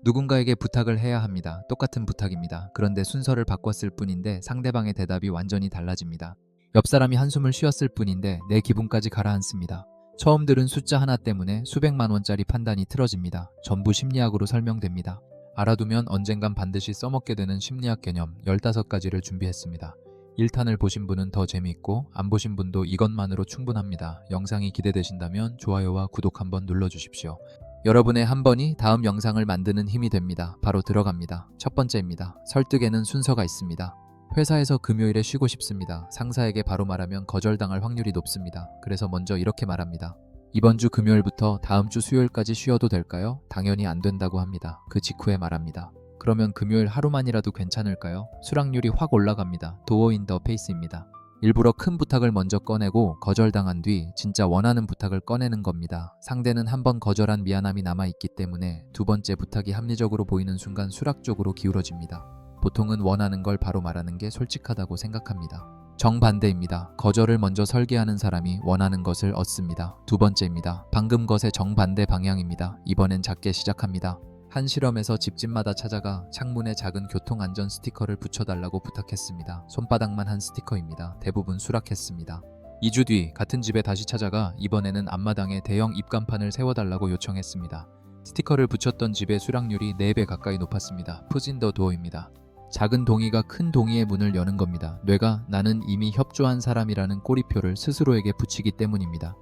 누군가에게 부탁을 해야 합니다. 똑같은 부탁입니다. 그런데 순서를 바꿨을 뿐인데 상대방의 대답이 완전히 달라집니다. 옆 사람이 한숨을 쉬었을 뿐인데 내 기분까지 가라앉습니다. 처음 들은 숫자 하나 때문에 수백만 원짜리 판단이 틀어집니다. 전부 심리학으로 설명됩니다. 알아두면 언젠간 반드시 써먹게 되는 심리학 개념 15가지를 준비했습니다. 1탄을 보신 분은 더 재미있고 안 보신 분도 이것만으로 충분합니다. 영상이 기대되신다면 좋아요와 구독 한번 눌러주십시오. 여러분의 한 번이 다음 영상을 만드는 힘이 됩니다. 바로 들어갑니다. 첫 번째입니다. 설득에는 순서가 있습니다. 회사에서 금요일에 쉬고 싶습니다. 상사에게 바로 말하면 거절당할 확률이 높습니다. 그래서 먼저 이렇게 말합니다. 이번 주 금요일부터 다음 주 수요일까지 쉬어도 될까요? 당연히 안 된다고 합니다. 그 직후에 말합니다. 그러면 금요일 하루만이라도 괜찮을까요? 수락률이 확 올라갑니다. 도어 인 더 페이스입니다. 일부러 큰 부탁을 먼저 꺼내고 거절당한 뒤 진짜 원하는 부탁을 꺼내는 겁니다. 상대는 한 번 거절한 미안함이 남아있기 때문에 두 번째 부탁이 합리적으로 보이는 순간 수락 쪽으로 기울어집니다. 보통은 원하는 걸 바로 말하는 게 솔직하다고 생각합니다. 정반대입니다. 거절을 먼저 설계하는 사람이 원하는 것을 얻습니다. 두 번째입니다. 방금 것의 정반대 방향입니다. 이번엔 작게 시작합니다. 한 실험에서 집집마다 찾아가 창문에 작은 교통안전 스티커를 붙여달라고 부탁했습니다. 손바닥만 한 스티커입니다. 대부분 수락했습니다. 2주 뒤 같은 집에 다시 찾아가 이번에는 앞마당에 대형 입간판을 세워달라고 요청했습니다. 스티커를 붙였던 집의 수락률이 4배 가까이 높았습니다. 푸즈 인 더 도어입니다. 작은 동의가 큰 동의의 문을 여는 겁니다. 뇌가 나는 이미 협조한 사람이라는 꼬리표를 스스로에게 붙이기 때문입니다.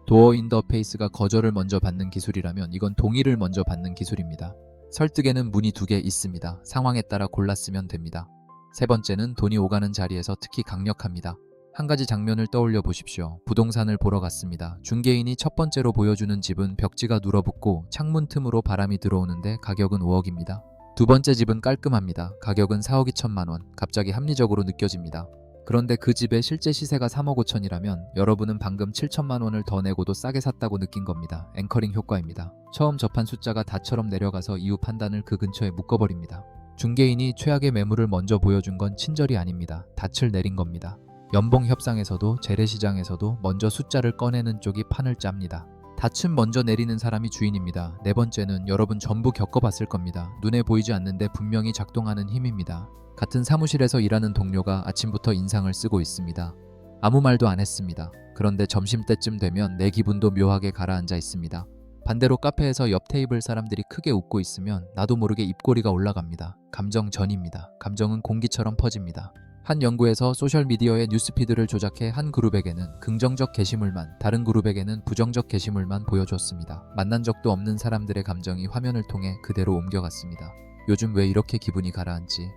도어 인 더 페이스가 거절을 먼저 받는 기술이라면 이건 동의를 먼저 받는 기술입니다. 설득에는 문이 2개 있습니다. 상황에 따라 골라 쓰면 됩니다. 세 번째는 돈이 오가는 자리에서 특히 강력합니다. 한 가지 장면을 떠올려 보십시오. 부동산을 보러 갔습니다. 중개인이 첫 번째로 보여주는 집은 벽지가 눌어붙고 창문 틈으로 바람이 들어오는데 가격은 5억입니다. 두 번째 집은 깔끔합니다. 가격은 4억 2천만 원. 갑자기 합리적으로 느껴집니다. 그런데 그 집의 실제 시세가 3억 5천이라면 여러분은 방금 7천만 원을 더 내고도 싸게 샀다고 느낀 겁니다. 앵커링 효과입니다. 처음 접한 숫자가 다처럼 내려가서 이후 판단을 그 근처에 묶어버립니다. 중개인이 최악의 매물을 먼저 보여준 건 친절이 아닙니다. 닻을 내린 겁니다. 연봉 협상에서도 재래시장에서도 먼저 숫자를 꺼내는 쪽이 판을 짭니다. 닻은 먼저 내리는 사람이 주인입니다. 네 번째는 여러분 전부 겪어봤을 겁니다. 눈에 보이지 않는데 분명히 작동하는 힘입니다. 같은 사무실에서 일하는 동료가 아침부터 인상을 쓰고 있습니다. 아무 말도 안 했습니다. 그런데 점심때쯤 되면 내 기분도 묘하게 가라앉아 있습니다. 반대로 카페에서 옆 테이블 사람들이 크게 웃고 있으면 나도 모르게 입꼬리가 올라갑니다. 감정 전입니다. 감정은 공기처럼 퍼집니다. 한 연구에서 소셜미디어의 뉴스피드를 조작해 한 그룹에게는 긍정적 게시물만, 다른 그룹에게는 부정적 게시물만 보여줬습니다. 만난 적도 없는 사람들의 감정이 화면을 통해 그대로 옮겨갔습니다. 요즘 왜 이렇게 기분이 가라앉지?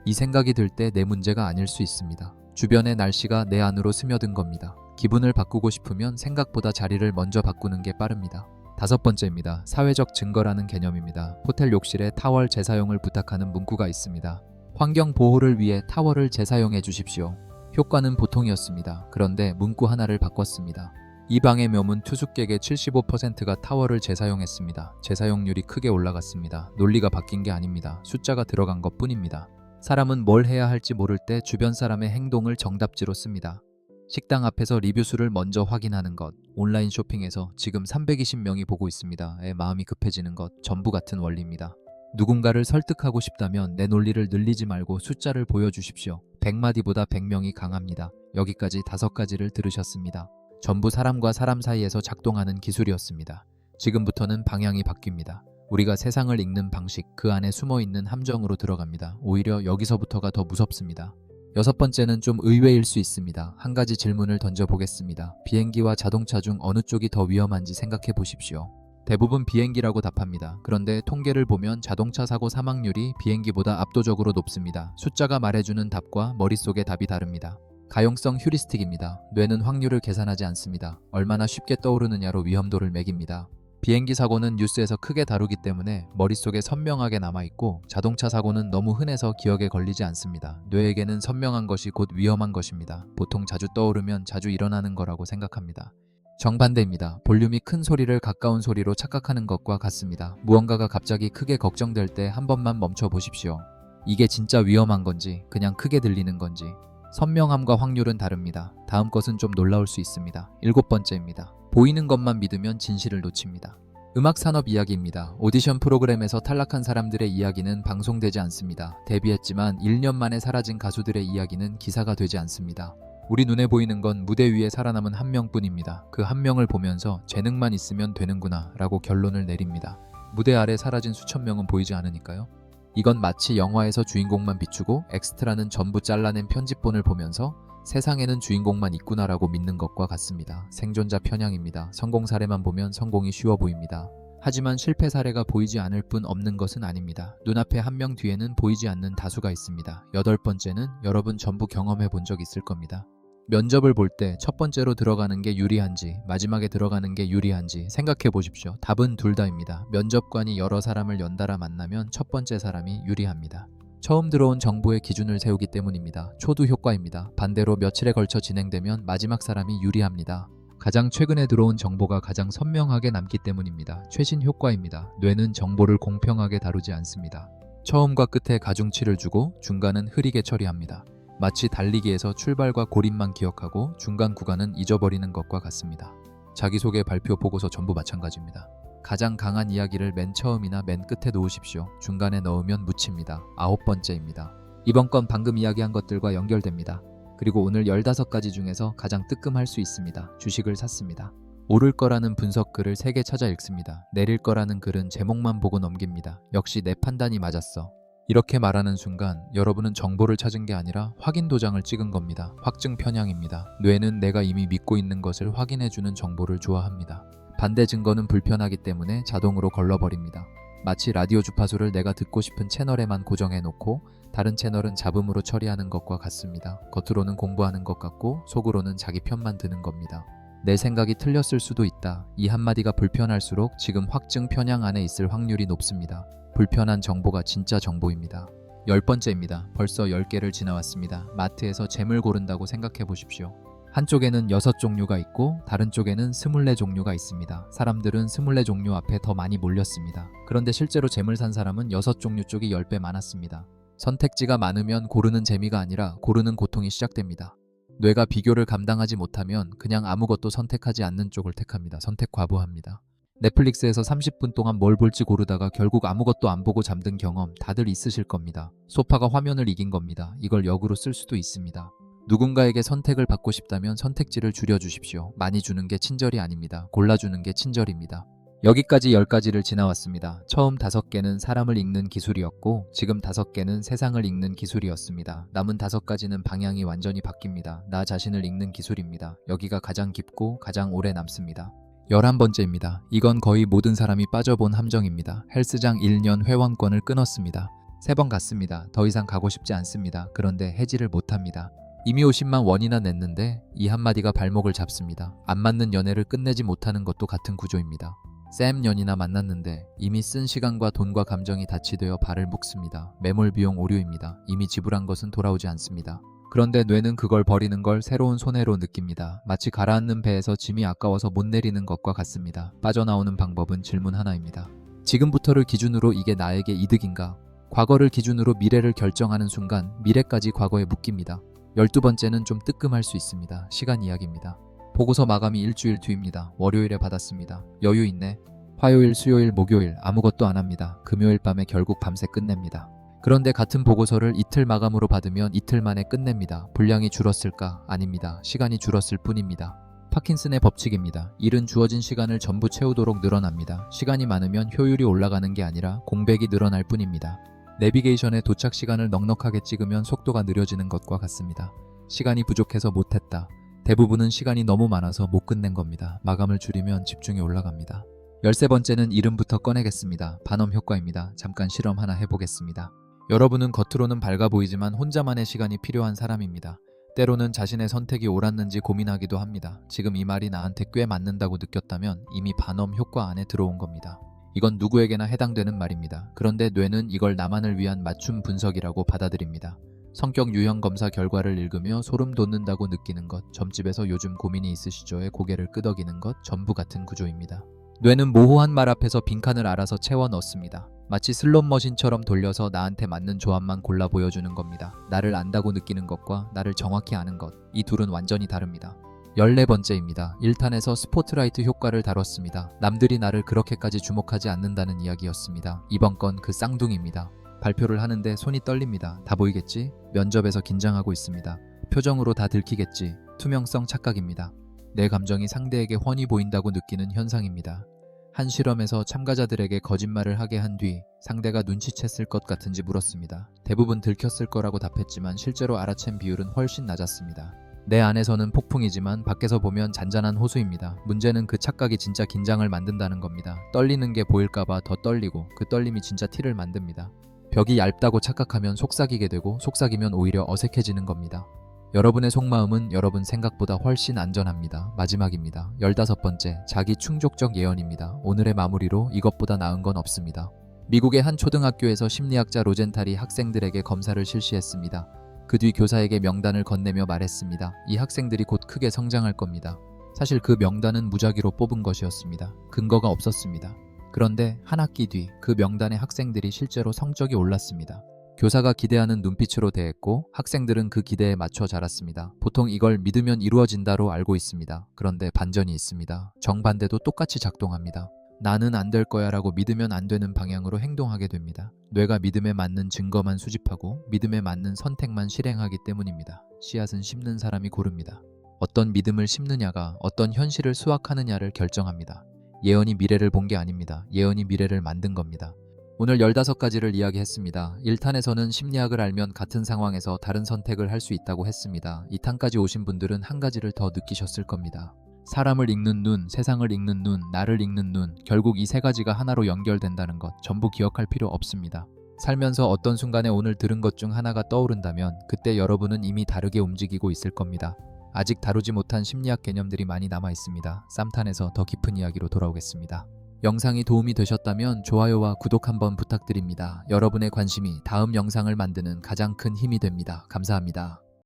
이 생각이 들 때 내 문제가 아닐 수 있습니다. 주변의 날씨가 내 안으로 스며든 겁니다. 기분을 바꾸고 싶으면 생각보다 자리를 먼저 바꾸는 게 빠릅니다. 다섯 번째입니다. 사회적 증거라는 개념입니다. 호텔 욕실에 타월 재사용을 부탁하는 문구가 있습니다. 환경 보호를 위해 타월을 재사용해 주십시오. 효과는 보통이었습니다. 그런데 문구 하나를 바꿨습니다. 이 방의 묘문 투숙객의 75%가 타월을 재사용했습니다. 재사용률이 크게 올라갔습니다. 논리가 바뀐 게 아닙니다. 숫자가 들어간 것 뿐입니다. 사람은 뭘 해야 할지 모를 때 주변 사람의 행동을 정답지로 씁니다. 식당 앞에서 리뷰수를 먼저 확인하는 것, 온라인 쇼핑에서 지금 320명이 보고 있습니다에 마음이 급해지는 것, 전부 같은 원리입니다. 누군가를 설득하고 싶다면 내 논리를 늘리지 말고 숫자를 보여주십시오. 100마디보다 100명이 강합니다. 여기까지 5가지를 들으셨습니다. 전부 사람과 사람 사이에서 작동하는 기술이었습니다. 지금부터는 방향이 바뀝니다. 우리가 세상을 읽는 방식, 그 안에 숨어있는 함정으로 들어갑니다. 오히려 여기서부터가 더 무섭습니다. 여섯 번째는 좀 의외일 수 있습니다. 한 가지 질문을 던져보겠습니다. 비행기와 자동차 중 어느 쪽이 더 위험한지 생각해 보십시오. 대부분 비행기라고 답합니다. 그런데 통계를 보면 자동차 사고 사망률이 비행기보다 압도적으로 높습니다. 숫자가 말해주는 답과 머릿속의 답이 다릅니다. 가용성 휴리스틱입니다. 뇌는 확률을 계산하지 않습니다. 얼마나 쉽게 떠오르느냐로 위험도를 매깁니다. 비행기 사고는 뉴스에서 크게 다루기 때문에 머릿속에 선명하게 남아있고 자동차 사고는 너무 흔해서 기억에 걸리지 않습니다. 뇌에게는 선명한 것이 곧 위험한 것입니다. 보통 자주 떠오르면 자주 일어나는 거라고 생각합니다. 정반대입니다. 볼륨이 큰 소리를 가까운 소리로 착각하는 것과 같습니다. 무언가가 갑자기 크게 걱정될 때 한 번만 멈춰 보십시오. 이게 진짜 위험한 건지 그냥 크게 들리는 건지. 선명함과 확률은 다릅니다. 다음 것은 좀 놀라울 수 있습니다. 7번째입니다. 보이는 것만 믿으면 진실을 놓칩니다. 음악 산업 이야기입니다. 오디션 프로그램에서 탈락한 사람들의 이야기는 방송되지 않습니다. 데뷔했지만 1년 만에 사라진 가수들의 이야기는 기사가 되지 않습니다. 우리 눈에 보이는 건 무대 위에 살아남은 한 명뿐입니다. 그 한 명을 보면서 재능만 있으면 되는구나 라고 결론을 내립니다. 무대 아래 사라진 수천 명은 보이지 않으니까요. 이건 마치 영화에서 주인공만 비추고 엑스트라는 전부 잘라낸 편집본을 보면서 세상에는 주인공만 있구나라고 믿는 것과 같습니다. 생존자 편향입니다. 성공 사례만 보면 성공이 쉬워 보입니다. 하지만 실패 사례가 보이지 않을 뿐 없는 것은 아닙니다. 눈앞에 한 명 뒤에는 보이지 않는 다수가 있습니다. 8번째는 여러분 전부 경험해 본 적 있을 겁니다. 면접을 볼 때 첫 번째로 들어가는 게 유리한지 마지막에 들어가는 게 유리한지 생각해 보십시오. 답은 둘 다입니다. 면접관이 여러 사람을 연달아 만나면 첫 번째 사람이 유리합니다. 처음 들어온 정보의 기준을 세우기 때문입니다. 초두 효과입니다. 반대로 며칠에 걸쳐 진행되면 마지막 사람이 유리합니다. 가장 최근에 들어온 정보가 가장 선명하게 남기 때문입니다. 최신 효과입니다. 뇌는 정보를 공평하게 다루지 않습니다. 처음과 끝에 가중치를 주고 중간은 흐리게 처리합니다. 마치 달리기에서 출발과 고립만 기억하고 중간 구간은 잊어버리는 것과 같습니다. 자기소개 발표 보고서 전부 마찬가지입니다. 가장 강한 이야기를 맨 처음이나 맨 끝에 놓으십시오. 중간에 넣으면 묻힙니다. 9번째입니다. 이번 건 방금 이야기한 것들과 연결됩니다. 그리고 오늘 15가지 중에서 가장 뜨끔할 수 있습니다. 주식을 샀습니다. 오를 거라는 분석 글을 3개 찾아 읽습니다. 내릴 거라는 글은 제목만 보고 넘깁니다. 역시 내 판단이 맞았어. 이렇게 말하는 순간 여러분은 정보를 찾은 게 아니라 확인 도장을 찍은 겁니다. 확증 편향입니다. 뇌는 내가 이미 믿고 있는 것을 확인해주는 정보를 좋아합니다. 반대 증거는 불편하기 때문에 자동으로 걸러버립니다. 마치 라디오 주파수를 내가 듣고 싶은 채널에만 고정해놓고 다른 채널은 잡음으로 처리하는 것과 같습니다. 겉으로는 공부하는 것 같고 속으로는 자기 편만 드는 겁니다. 내 생각이 틀렸을 수도 있다. 이 한마디가 불편할수록 지금 확증 편향 안에 있을 확률이 높습니다. 불편한 정보가 진짜 정보입니다. 10번째입니다. 벌써 10개를 지나왔습니다. 마트에서 잼을 고른다고 생각해 보십시오. 한쪽에는 6종류가 있고 다른 쪽에는 24종류가 있습니다. 사람들은 24종류 앞에 더 많이 몰렸습니다. 그런데 실제로 잼을 산 사람은 6종류 쪽이 10배 많았습니다. 선택지가 많으면 고르는 재미가 아니라 고르는 고통이 시작됩니다. 뇌가 비교를 감당하지 못하면 그냥 아무것도 선택하지 않는 쪽을 택합니다. 선택 과부하입니다. 넷플릭스에서 30분 동안 뭘 볼지 고르다가 결국 아무것도 안 보고 잠든 경험 다들 있으실 겁니다. 소파가 화면을 이긴 겁니다. 이걸 역으로 쓸 수도 있습니다. 누군가에게 선택을 받고 싶다면 선택지를 줄여주십시오. 많이 주는 게 친절이 아닙니다. 골라주는 게 친절입니다. 여기까지 10가지를 지나왔습니다. 처음 5개는 사람을 읽는 기술이었고 지금 5개는 세상을 읽는 기술이었습니다. 남은 5가지는 방향이 완전히 바뀝니다. 나 자신을 읽는 기술입니다. 여기가 가장 깊고 가장 오래 남습니다. 11번째입니다. 이건 거의 모든 사람이 빠져본 함정입니다. 헬스장 1년 회원권을 끊었습니다. 3번 갔습니다. 더 이상 가고 싶지 않습니다. 그런데 해지를 못합니다. 이미 50만 원이나 냈는데 이 한마디가 발목을 잡습니다. 안 맞는 연애를 끝내지 못하는 것도 같은 구조입니다. 쌤 년이나 만났는데 이미 쓴 시간과 돈과 감정이 다치되어 발을 묶습니다. 매몰 비용 오류입니다. 이미 지불한 것은 돌아오지 않습니다. 그런데 뇌는 그걸 버리는 걸 새로운 손해로 느낍니다. 마치 가라앉는 배에서 짐이 아까워서 못 내리는 것과 같습니다. 빠져나오는 방법은 질문 하나입니다. 지금부터를 기준으로 이게 나에게 이득인가? 과거를 기준으로 미래를 결정하는 순간 미래까지 과거에 묶입니다. 12번째는 좀 뜨끔할 수 있습니다. 시간 이야기입니다. 보고서 마감이 일주일 뒤입니다. 월요일에 받았습니다. 여유 있네. 화요일, 수요일, 목요일 아무것도 안 합니다. 금요일 밤에 결국 밤새 끝냅니다. 그런데 같은 보고서를 이틀 마감으로 받으면 이틀 만에 끝냅니다. 분량이 줄었을까? 아닙니다. 시간이 줄었을 뿐입니다. 파킨슨의 법칙입니다. 일은 주어진 시간을 전부 채우도록 늘어납니다. 시간이 많으면 효율이 올라가는 게 아니라 공백이 늘어날 뿐입니다. 내비게이션에 도착 시간을 넉넉하게 찍으면 속도가 느려지는 것과 같습니다. 시간이 부족해서 못했다. 대부분은 시간이 너무 많아서 못 끝낸 겁니다. 마감을 줄이면 집중이 올라갑니다. 13번째는 이름부터 꺼내겠습니다. 반엄 효과입니다. 잠깐 실험 하나 해보겠습니다. 여러분은 겉으로는 밝아 보이지만 혼자만의 시간이 필요한 사람입니다. 때로는 자신의 선택이 옳았는지 고민하기도 합니다. 지금 이 말이 나한테 꽤 맞는다고 느꼈다면 이미 반엄 효과 안에 들어온 겁니다. 이건 누구에게나 해당되는 말입니다. 그런데 뇌는 이걸 나만을 위한 맞춤 분석이라고 받아들입니다. 성격 유형 검사 결과를 읽으며 소름 돋는다고 느끼는 것, 점집에서 요즘 고민이 있으시죠에 고개를 끄덕이는 것, 전부 같은 구조입니다. 뇌는 모호한 말 앞에서 빈칸을 알아서 채워 넣습니다. 마치 슬롯머신처럼 돌려서 나한테 맞는 조합만 골라 보여주는 겁니다. 나를 안다고 느끼는 것과 나를 정확히 아는 것, 이 둘은 완전히 다릅니다. 14번째입니다. 1탄에서 스포트라이트 효과를 다뤘습니다. 남들이 나를 그렇게까지 주목하지 않는다는 이야기였습니다. 이번 건 그 쌍둥이입니다. 발표를 하는데 손이 떨립니다. 다 보이겠지? 면접에서 긴장하고 있습니다. 표정으로 다 들키겠지? 투명성 착각입니다. 내 감정이 상대에게 훤히 보인다고 느끼는 현상입니다. 한 실험에서 참가자들에게 거짓말을 하게 한 뒤 상대가 눈치챘을 것 같은지 물었습니다. 대부분 들켰을 거라고 답했지만 실제로 알아챈 비율은 훨씬 낮았습니다. 내 안에서는 폭풍이지만 밖에서 보면 잔잔한 호수입니다. 문제는 그 착각이 진짜 긴장을 만든다는 겁니다. 떨리는 게 보일까봐 더 떨리고 그 떨림이 진짜 티를 만듭니다. 벽이 얇다고 착각하면 속삭이게 되고 속삭이면 오히려 어색해지는 겁니다. 여러분의 속마음은 여러분 생각보다 훨씬 안전합니다. 마지막입니다. 15번째, 자기 충족적 예언입니다. 오늘의 마무리로 이것보다 나은 건 없습니다. 미국의 한 초등학교에서 심리학자 로젠탈이 학생들에게 검사를 실시했습니다. 그 뒤 교사에게 명단을 건네며 말했습니다. 이 학생들이 곧 크게 성장할 겁니다. 사실 그 명단은 무작위로 뽑은 것이었습니다. 근거가 없었습니다. 그런데 한 학기 뒤 그 명단의 학생들이 실제로 성적이 올랐습니다. 교사가 기대하는 눈빛으로 대했고 학생들은 그 기대에 맞춰 자랐습니다. 보통 이걸 믿으면 이루어진다로 알고 있습니다. 그런데 반전이 있습니다. 정반대도 똑같이 작동합니다. 나는 안 될 거야 라고 믿으면 안 되는 방향으로 행동하게 됩니다. 뇌가 믿음에 맞는 증거만 수집하고 믿음에 맞는 선택만 실행하기 때문입니다. 씨앗은 심는 사람이 고릅니다. 어떤 믿음을 심느냐가 어떤 현실을 수확하느냐를 결정합니다. 예언이 미래를 본 게 아닙니다. 예언이 미래를 만든 겁니다. 오늘 15가지를 이야기했습니다. 1탄에서는 심리학을 알면 같은 상황에서 다른 선택을 할 수 있다고 했습니다. 2탄까지 오신 분들은 한 가지를 더 느끼셨을 겁니다. 사람을 읽는 눈, 세상을 읽는 눈, 나를 읽는 눈, 결국 이 3가지가 하나로 연결된다는 것 전부 기억할 필요 없습니다. 살면서 어떤 순간에 오늘 들은 것 중 하나가 떠오른다면 그때 여러분은 이미 다르게 움직이고 있을 겁니다. 아직 다루지 못한 심리학 개념들이 많이 남아 있습니다. 쌈탄에서 더 깊은 이야기로 돌아오겠습니다. 영상이 도움이 되셨다면 좋아요와 구독 한번 부탁드립니다. 여러분의 관심이 다음 영상을 만드는 가장 큰 힘이 됩니다. 감사합니다.